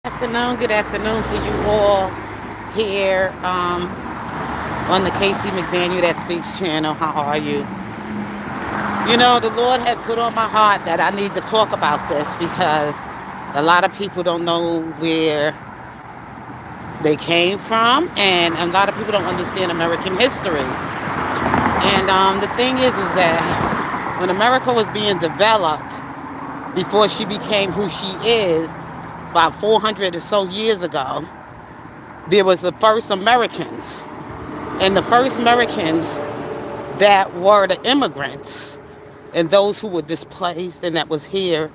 Good afternoon to you all here on the Casey McDaniel That Speaks channel. How are you? You know, the Lord had put on my heart that I need to talk about this because a lot of people don't know where they came from, and a lot of people don't understand American history. And the thing is that when America was being developed, before she became who she is, about 400 or so years ago, there was the first Americans. And the first Americans that were the immigrants and those who were displaced and that was here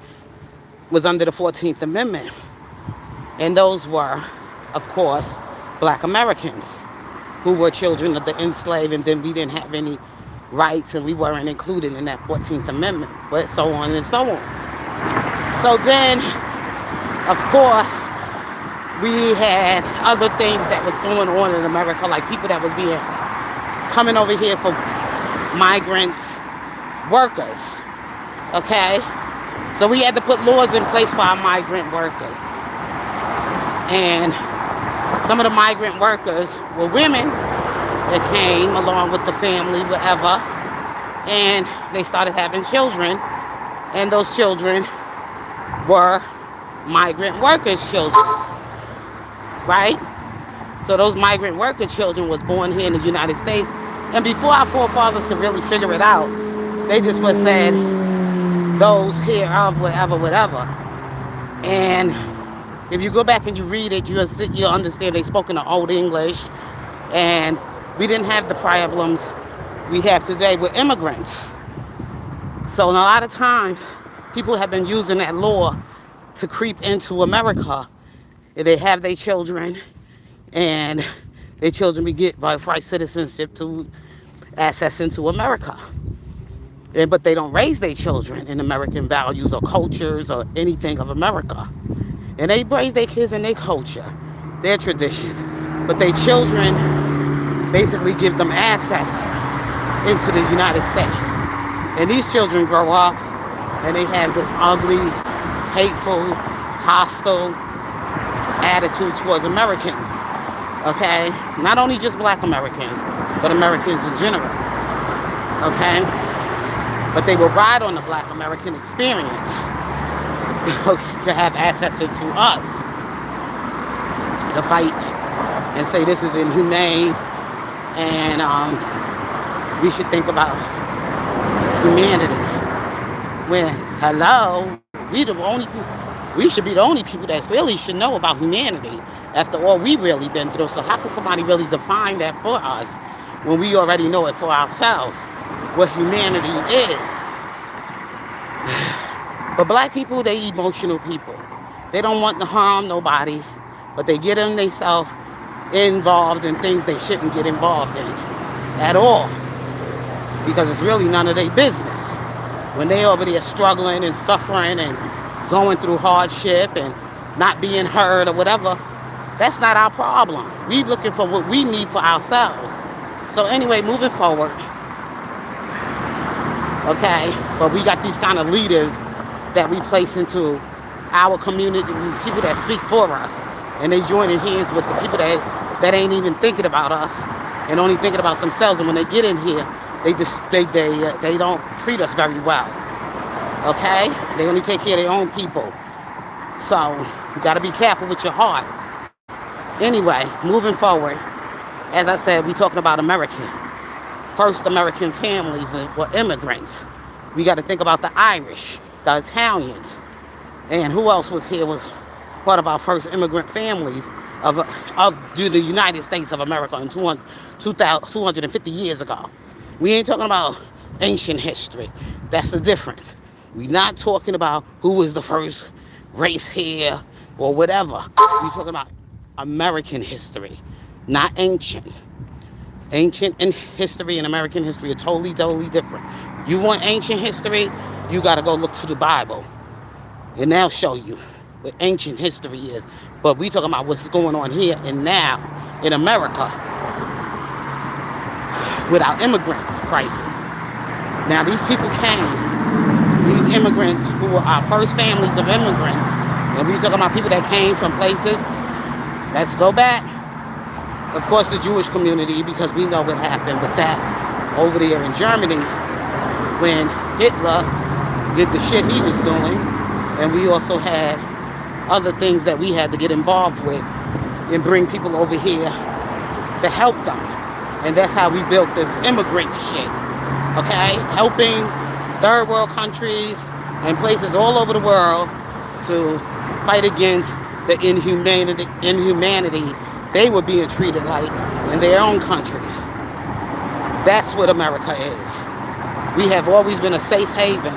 was under the 14th Amendment. And those were, of course, black Americans who were children of the enslaved, and then we didn't have any rights and we weren't included in that 14th Amendment, but so on and so on. So then, of course, we had other things that was going on in America, like people that was being coming over here for migrants, workers. Okay, so we had to put laws in place for our migrant workers, and some of the migrant workers were women that came along with the family, whatever, and they started having children, and those children were migrant workers' children, right? So those migrant worker children was born here in the United States. And before our forefathers could really figure it out, they just was said, those here of whatever, whatever. And if you go back and you read it, you'll understand they spoke in the Old English. And we didn't have the problems we have today with immigrants. So a lot of times, people have been using that law to creep into America. They have their children, and their children be get by right citizenship to access into America. But they don't raise their children in American values or cultures or anything of America. And they raise their kids in their culture, their traditions. But their children basically give them access into the United States. And these children grow up and they have this ugly, hateful, hostile attitude towards Americans. Okay? Not only just black Americans, but Americans in general. Okay? But they will ride on the black American experience to have access into us, to fight and say this is inhumane, and we should think about humanity. When, hello, we should be the only people that really should know about humanity after all we've really been through. So how can somebody really define that for us when we already know it for ourselves, what humanity is? But black people, they emotional people. They don't want to harm nobody, but they get themselves involved in things they shouldn't get involved in at all, because it's really none of their business. When they over there struggling and suffering and going through hardship and not being heard or whatever, that's not our problem. We looking for what we need for ourselves. So anyway, moving forward, okay, but we got these kind of leaders that we place into our community, people that speak for us, and they joining hands with the people that ain't even thinking about us and only thinking about themselves. And when they get in here, they don't treat us very well. Okay, they only take care of their own people. So you got to be careful with your heart. Anyway, moving forward, as I said, we talking about first American families that were immigrants. We got to think about the Irish, the Italians, and who else was here was part of our first immigrant families of the United States of America in 250 years ago. We ain't talking about ancient history. That's the difference. We're not talking about who was the first race here or whatever. We're talking about American history, not ancient. Ancient and history and American history are totally, totally different. You want ancient history, you got to go look to the Bible, and they'll show you what ancient history is. But we talking about what's going on here and now in America with our immigrant crisis. Now these people came, these immigrants who were our first families of immigrants, And we talking about people that came from places. Let's go back. Of course, the Jewish community, because we know what happened with that over there in Germany when Hitler did the shit he was doing. And we also had other things that we had to get involved with and bring people over here to help them. And that's how we built this immigrant shit. Okay? Helping third world countries and places all over the world to fight against the inhumanity they were being treated like in their own countries. That's what America is. We have always been a safe haven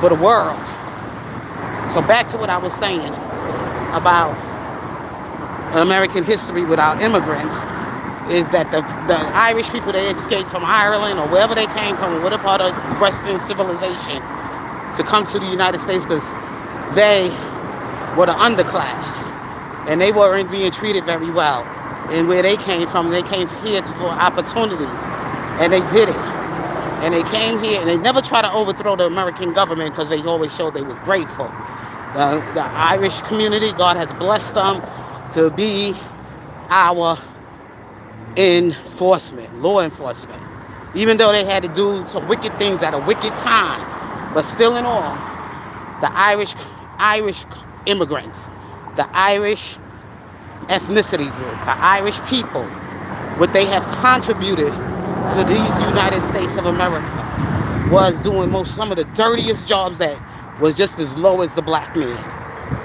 for the world. So back to what I was saying about American history without immigrants is that the Irish people, they escaped from Ireland or wherever they came from, or whatever part of Western civilization, to come to the United States because they were the underclass and they weren't being treated very well. And where they came from, they came here for opportunities, and they did it. And they came here, and they never try to overthrow the American government because they always showed they were grateful. The Irish community, God has blessed them to be our law enforcement. Even though they had to do some wicked things at a wicked time, but still in all, the Irish immigrants, the Irish ethnicity group, the Irish people, what they have contributed to these United States of America was doing some of the dirtiest jobs that was just as low as the black man.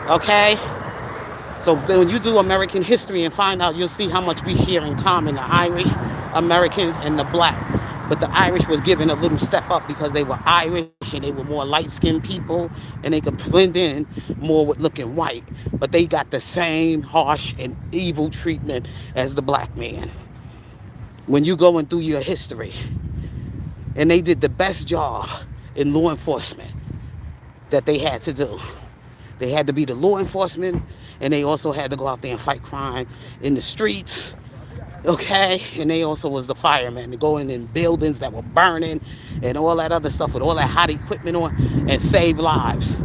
Okay? So when you do American history and find out, you'll see how much we share in common, the Irish, Americans, and the black. But the Irish was given a little step up because they were Irish and they were more light-skinned people and they could blend in more with looking white. But they got the same harsh and evil treatment as the black man. When you going through your history, and they did the best job in law enforcement that they had to do. They had to be the law enforcement, and they also had to go out there and fight crime in the streets, okay? And they also was the firemen to go in buildings that were burning and all that other stuff with all that hot equipment on and save lives.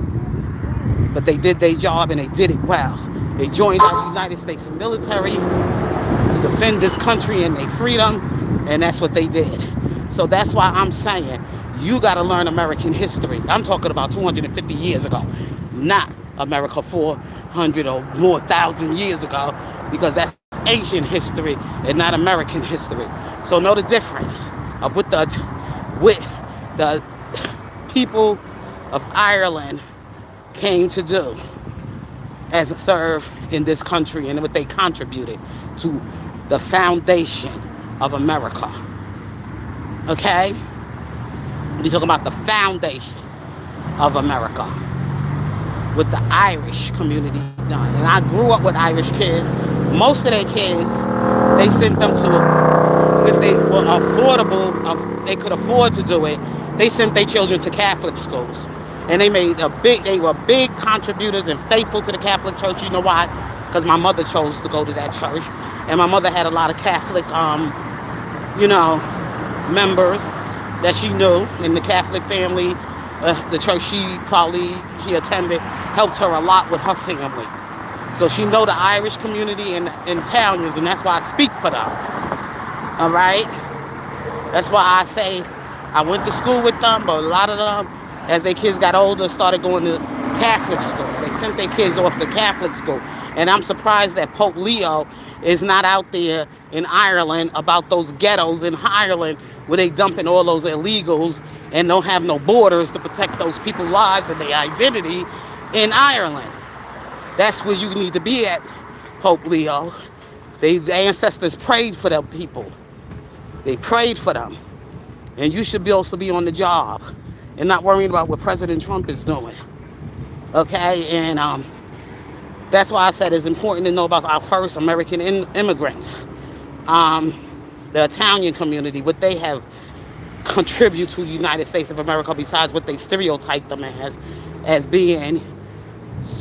But they did their job and they did it well. They joined our United States military to defend this country and their freedom, and that's what they did. So that's why I'm saying you got to learn American history. I'm talking about 250 years ago, not America 400 or more thousand years ago, because that's ancient history and not American history. So know the difference of what the people of Ireland came to do as a serve in this country and what they contributed to the foundation of America. Okay? We're talking about the foundation of America. With the Irish community done. And I grew up with Irish kids. Most of their kids, they sent them to, if they were affordable, they could afford to do it, they sent their children to Catholic schools. And they were big contributors and faithful to the Catholic Church. You know why? Because my mother chose to go to that church. And my mother had a lot of Catholic, members that she knew in the Catholic family. The church she attended helped her a lot with her family. So she know the Irish community and Italians, and that's why I speak for them. All right? That's why I say I went to school with them, but a lot of them, as their kids got older, started going to Catholic school. They sent their kids off to Catholic school. And I'm surprised that Pope Leo is not out there in Ireland about those ghettos in Ireland where they dumping all those illegals and don't have no borders to protect those people's lives and their identity in Ireland. That's where you need to be at, Pope Leo. The ancestors prayed for them people. They prayed for them. And you should also be on the job and not worrying about what President Trump is doing. Okay? And that's why I said it's important to know about our first American immigrants. The Italian community, what they have contributed to the United States of America besides what they stereotype them as being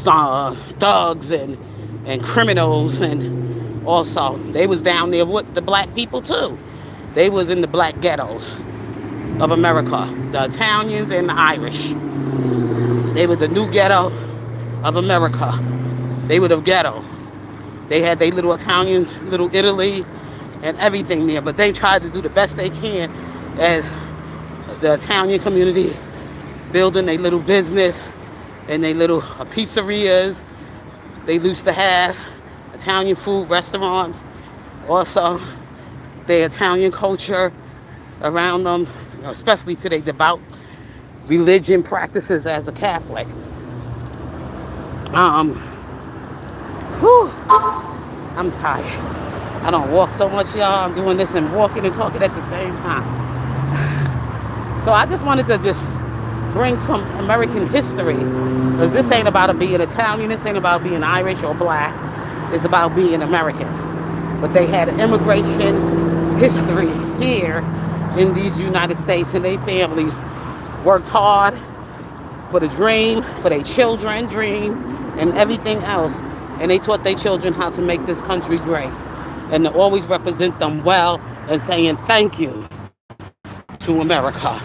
thugs and criminals. And also, they was down there with the black people too. They was in the black ghettos of America, the Italians and the Irish. They were the new ghetto of America. They were the ghetto. They had their little Italian, little Italy, and everything there. But they tried to do the best they can as the Italian community, building their little business and their little pizzerias. They used to have Italian food restaurants. Also, their Italian culture around them, especially to their devout religion practices as a Catholic. Um, whew, I'm tired. I don't walk so much, y'all. I'm doing this and walking and talking at the same time. So I just wanted to just bring some American history. Because this ain't about being Italian. This ain't about being Irish or black. It's about being American. But they had immigration history here in these United States, and their families worked hard for the dream, for their children dream, and everything else. And they taught their children how to make this country great. And to always represent them well and saying thank you to America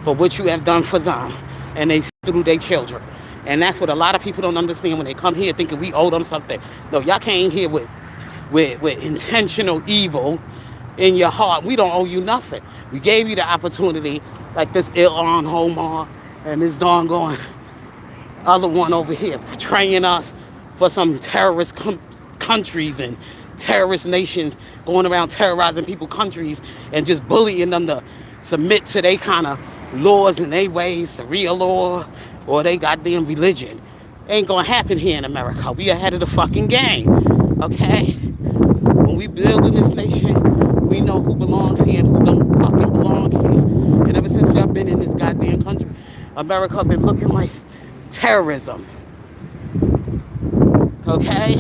for what you have done for them. And they through their children. And that's what a lot of people don't understand when they come here thinking we owe them something. No, y'all came here with intentional evil in your heart. We don't owe you nothing. We gave you the opportunity, like this Ilhan Omar and this doggone other one over here portraying us for some terrorist countries and terrorist nations going around terrorizing people's countries and just bullying them to submit to their kind of laws and their ways, the real law or they goddamn religion. Ain't gonna happen here in America. We ahead of the fucking game, okay? When we build in this nation, we know who belongs here and who don't fucking belong here. And ever since y'all been in this goddamn country, America been looking like terrorism, okay?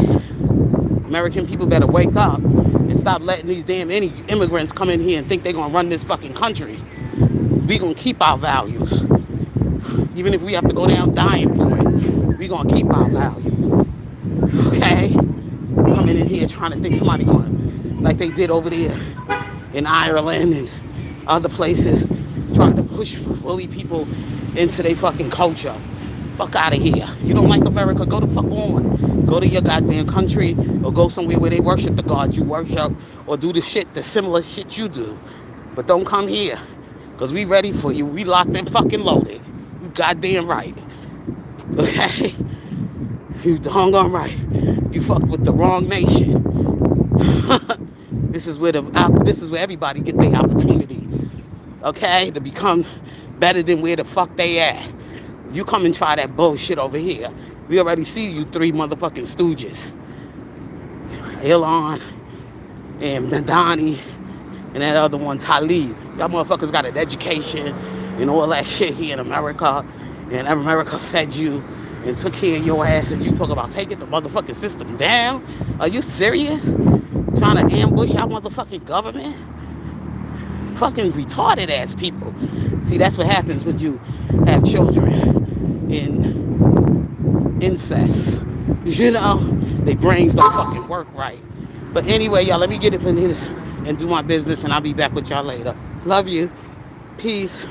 American people better wake up and stop letting these damn immigrants come in here and think they're gonna run this fucking country. We gonna keep our values. Even if we have to go down dying for it, we gonna keep our values. Okay? Coming in here trying to think somebody going like they did over there in Ireland and other places, trying to push bully people into their fucking culture. Fuck out of here. You don't like America, go the fuck on. Go to your goddamn country or go somewhere where they worship the God you worship or do the similar shit you do. But don't come here. Because we ready for you. We locked and fucking loaded. You goddamn right. Okay? You doggone right. You fucked with the wrong nation. This is where everybody get their opportunity. Okay? To become better than where the fuck they at. You come and try that bullshit over here. We already see you three motherfucking stooges. Elon and Madani and that other one, Talib. Y'all motherfuckers got an education and all that shit here in America. And America fed you and took care of your ass. And you talk about taking the motherfucking system down? Are you serious? Trying to ambush our motherfucking government? Fucking retarded ass people. See, that's what happens when you have children in incest. You know, their brains don't fucking work right. But anyway, y'all, let me get up in this and do my business, and I'll be back with y'all later. Love you. Peace.